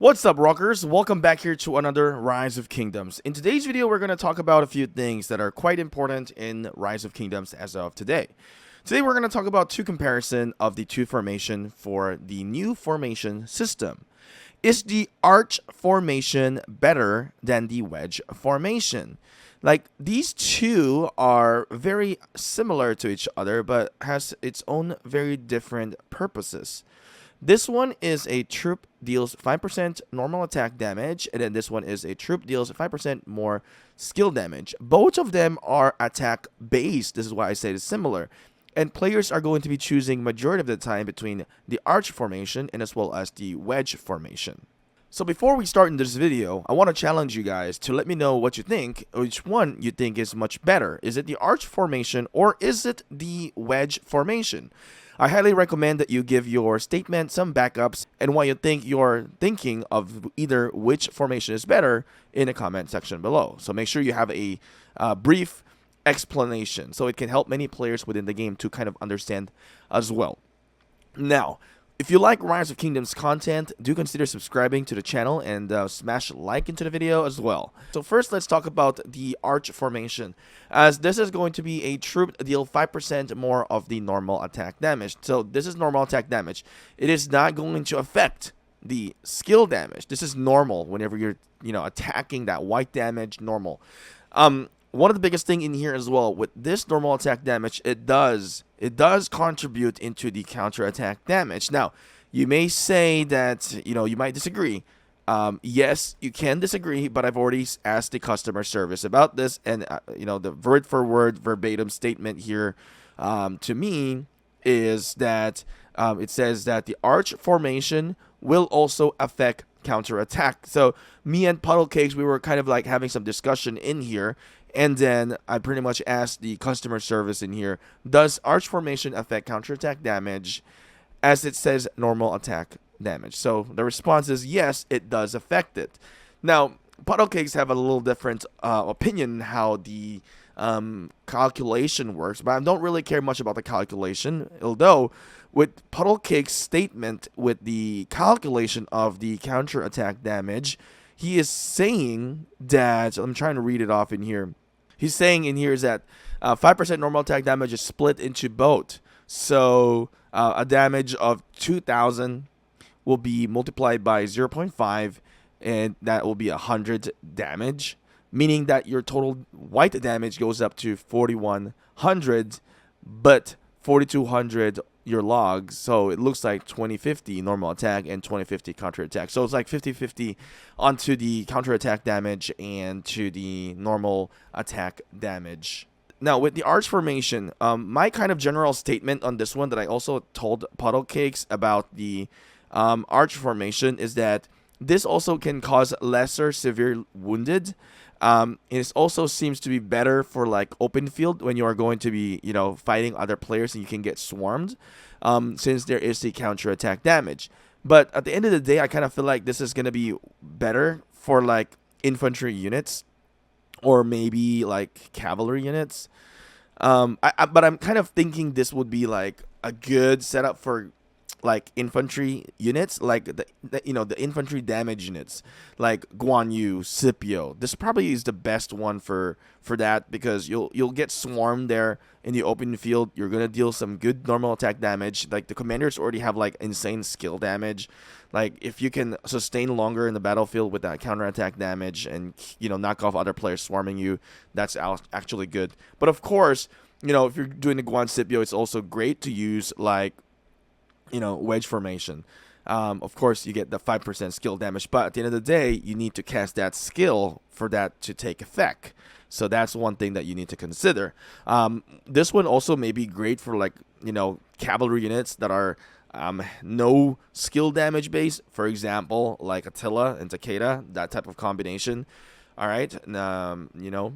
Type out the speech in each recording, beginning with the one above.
What's up, rockers? Welcome back here to another Rise of Kingdoms. In today's video, we're going to talk about a few things that are quite important in Rise of Kingdoms as of today. Today, we're going to talk about two comparison of the two formation for the new formation system. Is the arch formation better than the wedge formation? Like, these two are very similar to each other, but has its own very different purposes. This one is a troop deals 5% normal attack damage, and then this one is a troop deals 5% more skill damage. Both of them are attack based. This is why I say it's similar. And players are going to be choosing majority of the time between the arch formation and as well as the wedge formation. So before we start in this video, I want to challenge you guys to let me know what you think, which one you think is much better. Is it the arch formation or is it the wedge formation? I highly recommend that you give your statement some backups and why you think you're thinking of either which formation is better in the comment section below. So make sure you have a brief explanation so it can help many players within the game to kind of understand as well. Now, if you like Rise of Kingdoms content, do consider subscribing to the channel and smash like into the video as well. So first, let's talk about the arch formation, as this is going to be a troop deal 5% more of the normal attack damage. So this is normal attack damage. It is not going to affect the skill damage. This is normal whenever you're attacking that white damage normal. One of the biggest thing in here as well with this normal attack damage, it does contribute into the counter attack damage. Now, you may say that you might disagree. Yes, you can disagree, but I've already asked the customer service about this, and the word for word verbatim statement here to me is that it says that the arch formation will also affect counter attack. So me and Puddle Cakes, we were kind of like having some discussion in here. And then I pretty much asked the customer service in here, does arch formation affect counterattack damage as it says normal attack damage? So the response is yes, it does affect it. Now, Puddle Cakes have a little different opinion how the calculation works, but I don't really care much about the calculation, although with Puddle Cake's statement with the calculation of the counterattack damage, he is saying that, I'm trying to read it off in here. He's saying in here is that 5% normal attack damage is split into both. So a damage of 2,000 will be multiplied by 0.5, and that will be 100 damage, meaning that your total white damage goes up to 4,100, but 4,200 your logs, so it looks like 2050 normal attack and 2050 counter attack. So it's like 50-50 onto the counter attack damage and to the normal attack damage. Now with the arch formation, my kind of general statement on this one that I also told Puddle Cakes about the arch formation is that this also can cause lesser severe wounded. It also seems to be better for like open field when you are going to be fighting other players and you can get swarmed, since there is the counter attack damage. But at the end of the day, I kind of feel like this is gonna be better for like infantry units or maybe like cavalry units. But I'm kind of thinking this would be like a good setup for like infantry units, like the infantry damage units, like Guan Yu, Scipio. This probably is the best one for that, because you'll get swarmed there in the open field. You're gonna deal some good normal attack damage. Like the commanders already have like insane skill damage. Like if you can sustain longer in the battlefield with that counter attack damage and knock off other players swarming you, that's actually good. But of course, if you're doing the Guan Scipio, it's also great to use like wedge formation. Of course, you get the 5% skill damage, but at the end of the day, you need to cast that skill for that to take effect. So that's one thing that you need to consider. This one also may be great for like cavalry units that are no skill damage base. For example, like Attila and Takeda, that type of combination. All right, we're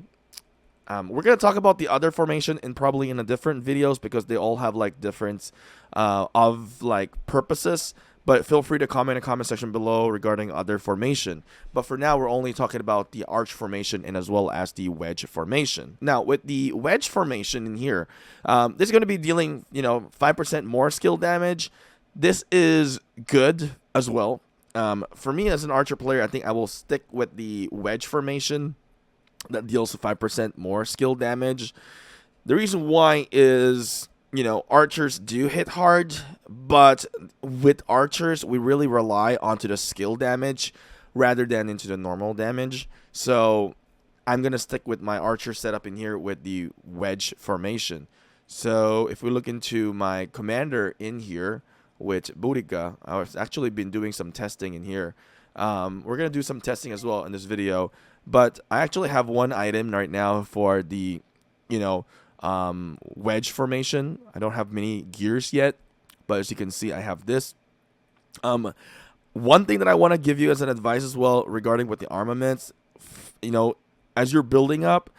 going to talk about the other formation and probably in a different videos, because they all have like different of like purposes. But feel free to comment in the comment section below regarding other formation. But for now, we're only talking about the arch formation and as well as the wedge formation. Now, with the wedge formation in here, this is going to be dealing 5% more skill damage. This is good as well. For me as an archer player, I think I will stick with the wedge formation that deals 5% more skill damage. The reason why is, archers do hit hard, but with archers, we really rely onto the skill damage rather than into the normal damage. So I'm going to stick with my archer setup in here with the wedge formation. So if we look into my commander in here with Burica, I've actually been doing some testing in here. We're going to do some testing as well in this video. But I actually have one item right now for the, wedge formation. I don't have many gears yet, but as you can see, I have this. One thing that I want to give you as an advice as well regarding with the armaments, as you're building up,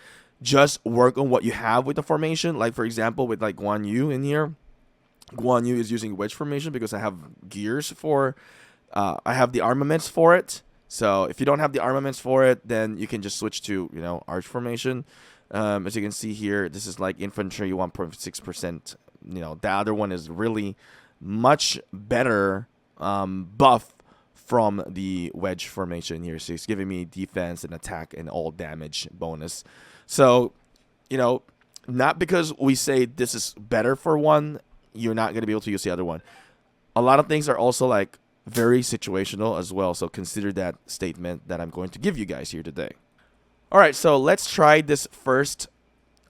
just work on what you have with the formation. Like, for example, with like Guan Yu in here, Guan Yu is using wedge formation because I have gears for, I have the armaments for it. So if you don't have the armaments for it, then you can just switch to, arch formation. As you can see here, this is like infantry 1.6%. The other one is really much better buff from the wedge formation here. So it's giving me defense and attack and all damage bonus. So, not because we say this is better for one, you're not going to be able to use the other one. A lot of things are also like very situational as well. So consider that statement that I'm going to give you guys here today. All right, so let's try this first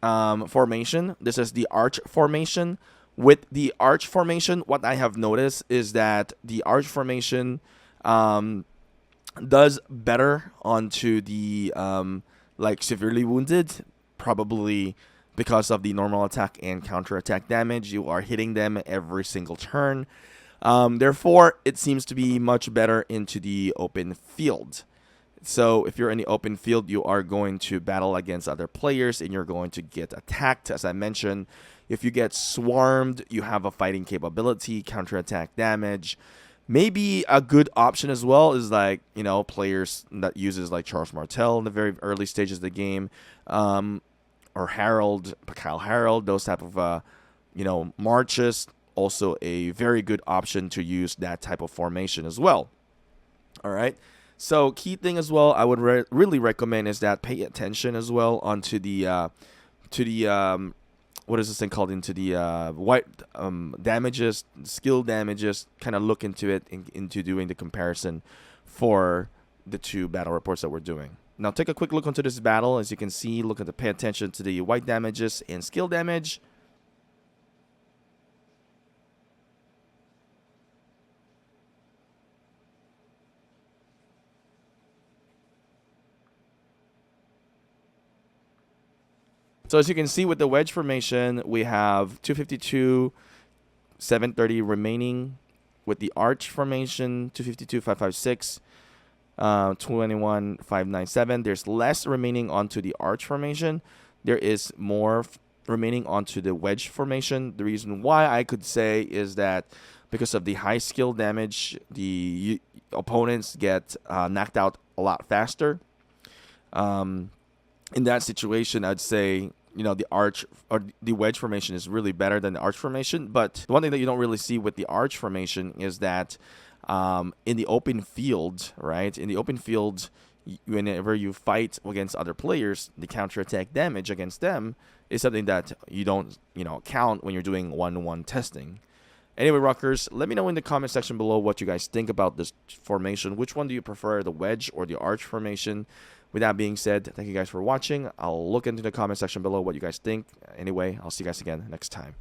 formation. This is the arch formation. With the arch formation, what I have noticed is that the arch formation does better onto the like severely wounded, probably because of the normal attack and counter attack damage. You are hitting them every single turn. Therefore, it seems to be much better into the open field. So if you're in the open field, you are going to battle against other players and you're going to get attacked. As I mentioned, if you get swarmed, you have a fighting capability, counterattack damage. Maybe a good option as well is like, players that uses like Charles Martel in the very early stages of the game, or Harold, Kyle Harold, those type of, marches. Also a very good option to use that type of formation as well. All right. So key thing as well, I would really recommend is that pay attention as well onto the what is this thing called, into the white damages, skill damages. Kind of look into it into doing the comparison for the two battle reports that we're doing. Now take a quick look onto this battle. As you can see, pay attention to the white damages and skill damage. So as you can see with the wedge formation, we have 252, 730 remaining. With the arch formation, 252, 556, 21, 597. There's less remaining onto the arch formation. There is more remaining onto the wedge formation. The reason why I could say is that because of the high skill damage, the opponents get knocked out a lot faster. In that situation, I'd say, the arch or the wedge formation is really better than the arch formation. But the one thing that you don't really see with the arch formation is that in the open field, right? In the open field, whenever you fight against other players, the counterattack damage against them is something that you don't, count when you're doing one-on-one testing. Anyway, rockers, let me know in the comment section below what you guys think about this formation. Which one do you prefer, the wedge or the arch formation? With that being said, thank you guys for watching. I'll look into the comment section below what you guys think. Anyway, I'll see you guys again next time.